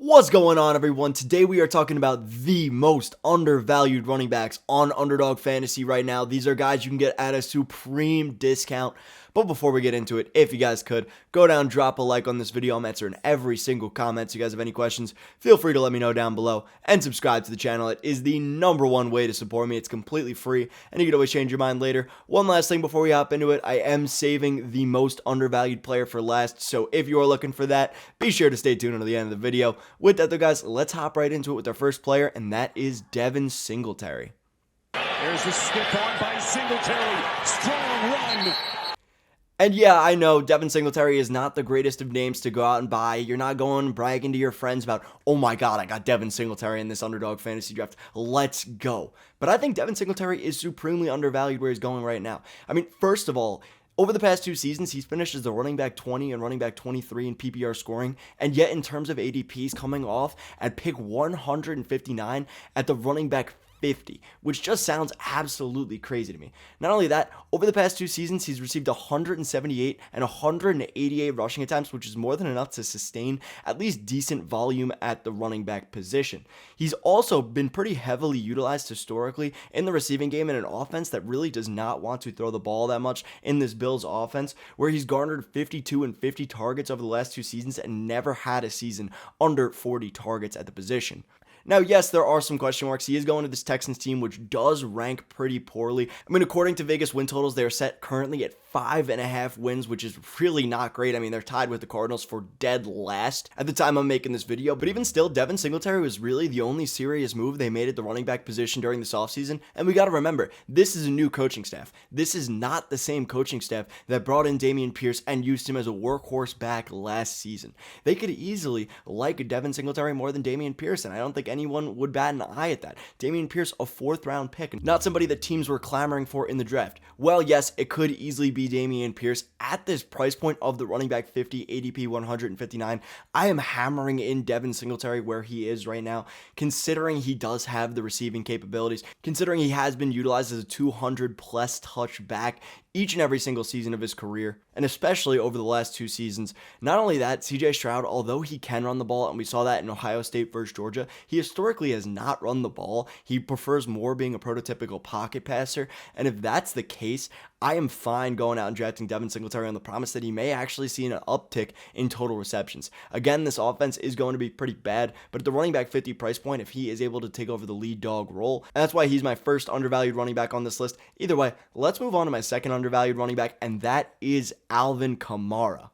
What's going on, everyone? Today we are talking about the most undervalued running backs on Underdog Fantasy right now. These are guys you can get at a supreme discount. But before we get into it, if you guys could, go down, drop a like on this video. I'm answering every single comment. So you guys have any questions, feel free to let me know down below. And subscribe to the channel. It is the #1 way to support me. It's completely free, and you can always change your mind later. One last thing before we hop into it, I am saving the most undervalued player for last. So if you are looking for that, be sure to stay tuned until the end of the video. With that though, guys, let's hop right into it with our first player, and that is Devin Singletary. There's a stiff on by Singletary. Strong run. And yeah, I know Devin Singletary is not the greatest of names to go out and buy. You're not going bragging to your friends about, oh my god, I got Devin Singletary in this Underdog Fantasy Draft. Let's go. But I think Devin Singletary is supremely undervalued where he's going right now. I mean, first of all, over the past 2 seasons, he's finished as the running back 20 and running back 23 in PPR scoring, and yet in terms of ADP, he's coming off at pick 159 at the running back 50, which just sounds absolutely crazy to me. Not only that, over the past 2 seasons, he's received 178 and 188 rushing attempts, which is more than enough to sustain at least decent volume at the running back position. He's also been pretty heavily utilized historically in the receiving game in an offense that really does not want to throw the ball that much in this Bills offense, where he's garnered 52 and 50 targets over the last 2 seasons and never had a season under 40 targets at the position. Now, yes, there are some question marks. He is going to this Texans team, which does rank pretty poorly. I mean, according to Vegas win totals, they are set currently at 5.5 wins, which is really not great. I mean, they're tied with the Cardinals for dead last at the time I'm making this video. But even still, Devin Singletary was really the only serious move they made at the running back position during this offseason. And we got to remember, this is a new coaching staff. This is not the same coaching staff that brought in Dameon Pierce and used him as a workhorse back last season. They could easily like Devin Singletary more than Dameon Pierce, and I don't think anyone would bat an eye at that. Dameon Pierce, a 4th round pick, not somebody that teams were clamoring for in the draft. Well, yes, it could easily be Dameon Pierce at this price point of the running back 50, ADP 159. I am hammering in Devin Singletary where he is right now, considering he does have the receiving capabilities, considering he has been utilized as a 200 plus touch back each and every single season of his career, and especially over the last 2 seasons. Not only that, CJ Stroud, although he can run the ball, and we saw that in Ohio State versus Georgia, he historically has not run the ball. He prefers more being a prototypical pocket passer, and if that's the case, I am fine going out and drafting Devin Singletary on the promise that he may actually see an uptick in total receptions. Again, this offense is going to be pretty bad, but at the running back 50 price point, if he is able to take over the lead dog role, and that's why he's my first undervalued running back on this list. Either way, let's move on to my second undervalued running back, and that is Alvin Kamara.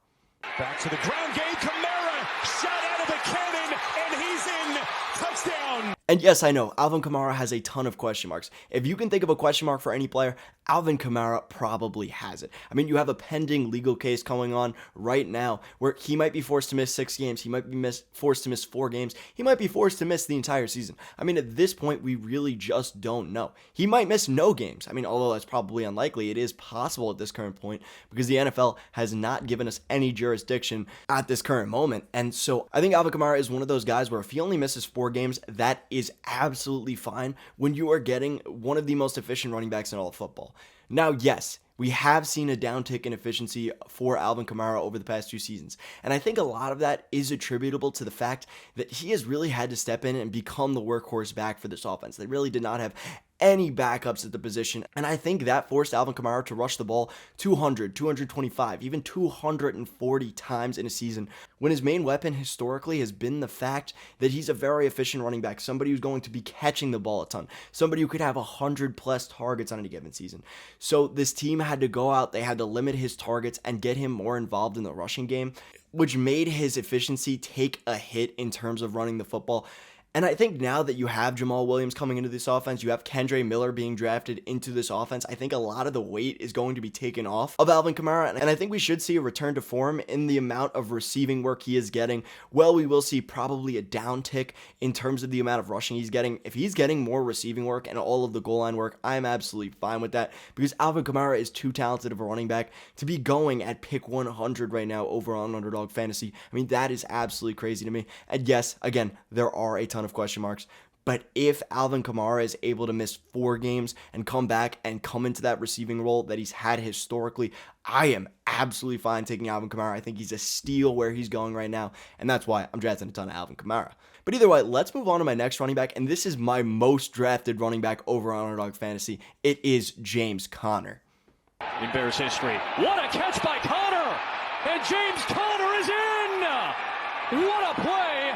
Back to the ground game. Kamara shot out of the cannon, and he's in. Touchdown. And yes, I know, Alvin Kamara has a ton of question marks. If you can think of a question mark for any player, Alvin Kamara probably has it. I mean, you have a pending legal case going on right now where he might be forced to miss 6 games. He might be forced to miss 4 games. He might be forced to miss the entire season. I mean, at this point, we really just don't know. He might miss no games. I mean, although that's probably unlikely, it is possible at this current point because the NFL has not given us any jurisdiction at this current moment. And so I think Alvin Kamara is one of those guys where if he only misses 4 games, that is absolutely fine when you are getting one of the most efficient running backs in all of football. Now, yes, we have seen a downtick in efficiency for Alvin Kamara over the past 2 seasons, and I think a lot of that is attributable to the fact that he has really had to step in and become the workhorse back for this offense. They really did not have any backups at the position, and I think that forced Alvin Kamara to rush the ball 200, 225, even 240 times in a season, when his main weapon historically has been the fact that he's a very efficient running back, somebody who's going to be catching the ball a ton, somebody who could have 100 plus targets on any given season. So this team had to go out, they had to limit his targets and get him more involved in the rushing game, which made his efficiency take a hit in terms of running the football. And I think now that you have Jamal Williams coming into this offense, you have Kendre Miller being drafted into this offense, I think a lot of the weight is going to be taken off of Alvin Kamara, and I think we should see a return to form in the amount of receiving work he is getting. Well, we will see probably a downtick in terms of the amount of rushing he's getting. If he's getting more receiving work and all of the goal line work, I'm absolutely fine with that because Alvin Kamara is too talented of a running back to be going at pick 100 right now over on Underdog Fantasy. I mean, that is absolutely crazy to me. And yes, again, there are a ton of question marks, But if Alvin Kamara is able to miss 4 games and come back and come into that receiving role that he's had historically, I am absolutely fine taking Alvin Kamara. I think he's a steal where he's going right now, and that's why I'm drafting a ton of Alvin Kamara. But either way, let's move on to my next running back, and this is my most drafted running back over on Underdog Fantasy. It is James Conner. In Bears history, what a catch by Conner! And James Conner is in! What a play!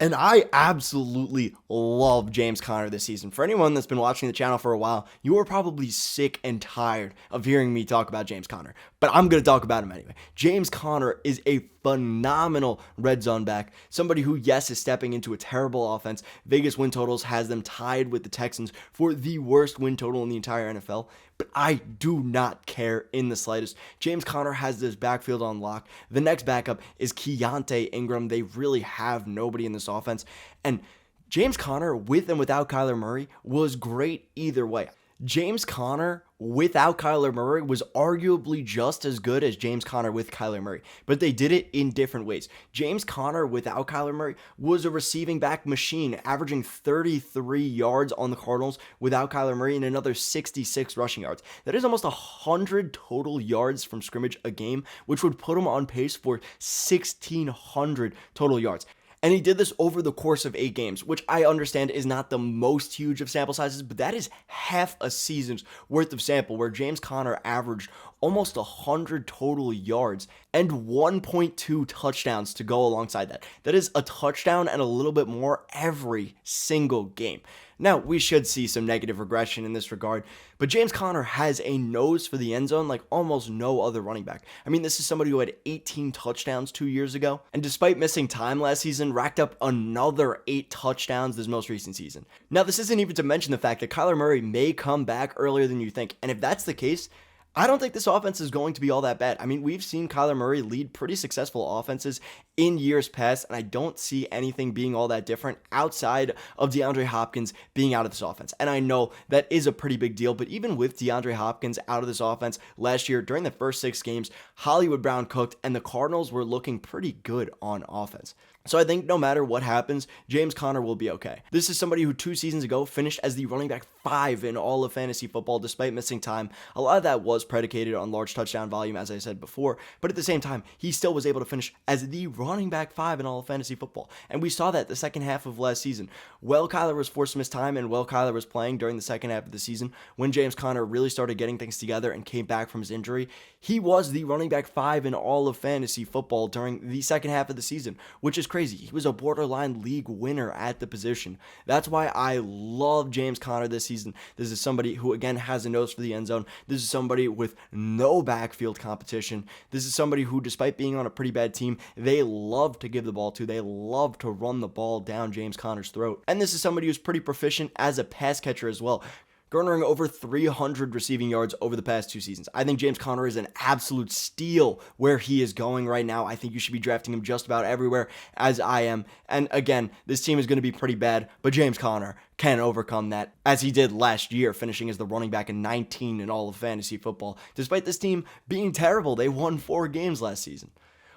And I absolutely love James Conner this season. For anyone that's been watching the channel for a while, you are probably sick and tired of hearing me talk about James Conner. But I'm going to talk about him anyway. James Conner is a phenomenal red zone back. Somebody who, yes, is stepping into a terrible offense. Vegas win totals has them tied with the Texans for the worst win total in the entire NFL. But I do not care in the slightest. James Conner has this backfield on lock. The next backup is Keontae Ingram. They really have nobody in this offense. And James Conner, with and without Kyler Murray, was great either way. James Conner without Kyler Murray was arguably just as good as James Conner with Kyler Murray, but they did it in different ways. James Conner without Kyler Murray was a receiving back machine, averaging 33 yards on the Cardinals without Kyler Murray and another 66 rushing yards. That is almost 100 total yards from scrimmage a game, which would put him on pace for 1,600 total yards. And he did this over the course of 8 games, which I understand is not the most huge of sample sizes, but that is half a season's worth of sample where James Conner averaged almost 100 total yards and 1.2 touchdowns to go alongside that. That is a touchdown and a little bit more every single game. Now, we should see some negative regression in this regard, but James Conner has a nose for the end zone like almost no other running back. I mean, this is somebody who had 18 touchdowns 2 years ago, and despite missing time last season, racked up another 8 touchdowns this most recent season. Now, this isn't even to mention the fact that Kyler Murray may come back earlier than you think, and if that's the case, I don't think this offense is going to be all that bad. I mean, we've seen Kyler Murray lead pretty successful offenses in years past, and I don't see anything being all that different outside of DeAndre Hopkins being out of this offense. And I know that is a pretty big deal, but even with DeAndre Hopkins out of this offense last year, during the first 6 games, Hollywood Brown cooked, and the Cardinals were looking pretty good on offense. So I think no matter what happens, James Conner will be okay. This is somebody who 2 seasons ago finished as the running back 5 in all of fantasy football despite missing time. A lot of that was predicated on large touchdown volume, as I said before, but at the same time, he still was able to finish as the running back 5 in all of fantasy football. And we saw that the second half of last season. While Kyler was forced to miss time and while Kyler was playing during the second half of the season, when James Conner really started getting things together and came back from his injury, he was the running back 5 in all of fantasy football during the second half of the season, which is crazy. He was a borderline league winner at the position. That's why I love James Conner this season. This is somebody who, again, has a nose for the end zone. This is somebody with no backfield competition. This is somebody who, despite being on a pretty bad team, they love to give the ball to. They love to run the ball down James Conner's throat. And this is somebody who's pretty proficient as a pass catcher as well, garnering over 300 receiving yards over the past 2 seasons. I think James Conner is an absolute steal where he is going right now. I think you should be drafting him just about everywhere, as I am. And again, this team is going to be pretty bad, but James Conner can overcome that, as he did last year, finishing as the running back in 19 in all of fantasy football. Despite this team being terrible, they won 4 games last season.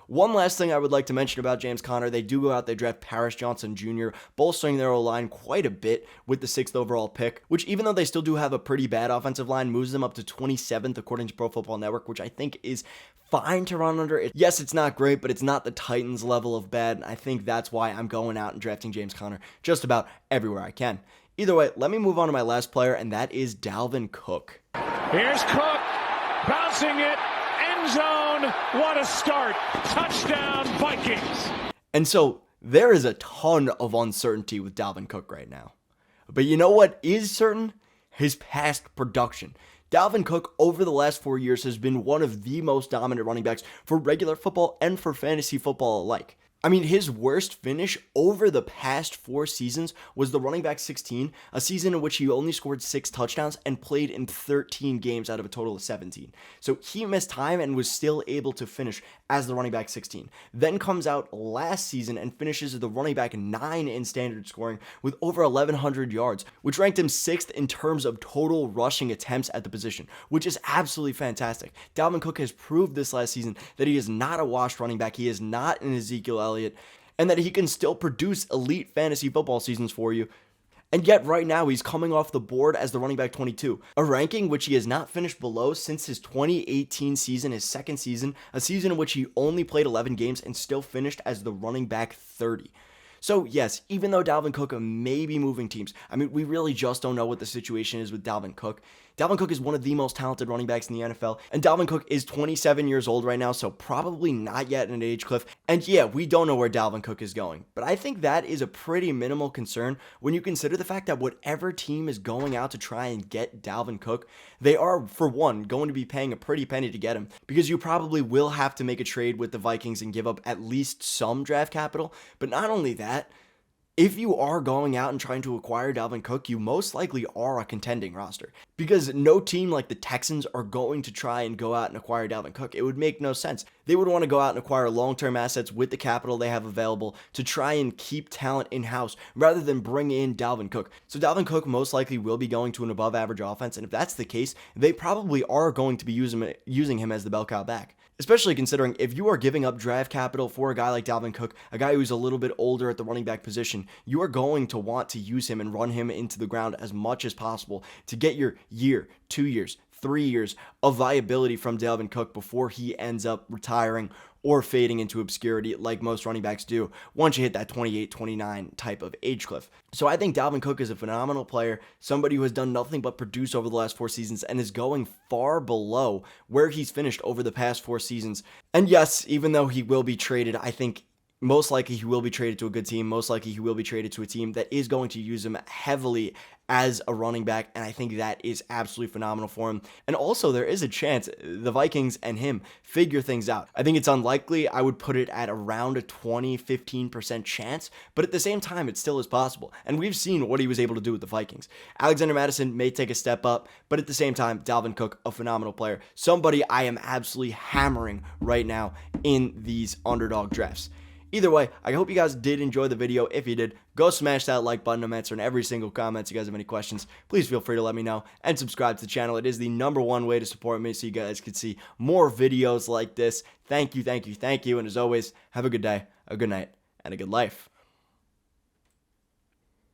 One last thing I would like to mention about James Conner, they do go out, they draft Paris Johnson Jr., bolstering their O-line quite a bit with the 6th overall pick, which even though they still do have a pretty bad offensive line, moves them up to 27th according to Pro Football Network, which I think is fine to run under. Yes, it's not great, but it's not the Titans level of bad, and I think that's why I'm going out and drafting James Conner just about everywhere I can. Either way, let me move on to my last player, and that is Dalvin Cook. Here's Cook, bouncing it, end zone. What a start. Touchdown, Vikings. And so there is a ton of uncertainty with Dalvin Cook right now. But you know what is certain? His past production. Dalvin Cook over the last 4 years has been one of the most dominant running backs for regular football and for fantasy football alike. I mean, his worst finish over the past 4 seasons was the running back 16, a season in which he only scored 6 touchdowns and played in 13 games out of a total of 17. So he missed time and was still able to finish as the running back 16. Then comes out last season and finishes as the running back 9 in standard scoring with over 1,100 yards, which ranked him 6th in terms of total rushing attempts at the position, which is absolutely fantastic. Dalvin Cook has proved this last season that he is not a washed running back. He is not an Ezekiel Elliott. and that he can still produce elite fantasy football seasons for you. And yet right now he's coming off the board as the running back 22, a ranking which he has not finished below since his 2018 season, his second season, a season in which he only played 11 games and still finished as the running back 30. So yes, even though Dalvin Cook may be moving teams, I mean, we really just don't know what the situation is with Dalvin Cook. Dalvin Cook is one of the most talented running backs in the NFL, and Dalvin Cook is 27 years old right now, so probably not yet in an age cliff. And yeah, we don't know where Dalvin Cook is going, but I think that is a pretty minimal concern when you consider the fact that whatever team is going out to try and get Dalvin Cook, they are, for one, going to be paying a pretty penny to get him, because you probably will have to make a trade with the Vikings and give up at least some draft capital. But not only that, if you are going out and trying to acquire Dalvin Cook, you most likely are a contending roster, because no team like the Texans are going to try and go out and acquire Dalvin Cook. It would make no sense. They would want to go out and acquire long-term assets with the capital they have available to try and keep talent in-house rather than bring in Dalvin Cook. So Dalvin Cook most likely will be going to an above-average offense, and if that's the case, they probably are going to be using him as the bell cow back. Especially considering if you are giving up draft capital for a guy like Dalvin Cook, a guy who's a little bit older at the running back position, you are going to want to use him and run him into the ground as much as possible to get your year, 2 years, 3 years of viability from Dalvin Cook before he ends up retiring or fading into obscurity like most running backs do once you hit that 28, 29 type of age cliff. So I think Dalvin Cook is a phenomenal player, somebody who has done nothing but produce over the last 4 seasons and is going far below where he's finished over the past 4 seasons. And yes, even though he will be traded, I think most likely he will be traded to a good team. Most likely he will be traded to a team that is going to use him heavily as a running back, and I think that is absolutely phenomenal for him. And also, there is a chance the Vikings and him figure things out. I think it's unlikely. I would put it at around a 20-15% chance, but at the same time, it still is possible. And we've seen what he was able to do with the Vikings. Alexander Mattison may take a step up, but at the same time, Dalvin Cook, a phenomenal player. Somebody I am absolutely hammering right now in these underdog drafts. Either way, I hope you guys did enjoy the video. If you did, go smash that like button. I'm answering every single comment. If you guys have any questions, please feel free to let me know. And subscribe to the channel. It is the #1 way to support me so you guys can see more videos like this. Thank you, thank you, thank you. And as always, have a good day, a good night, and a good life.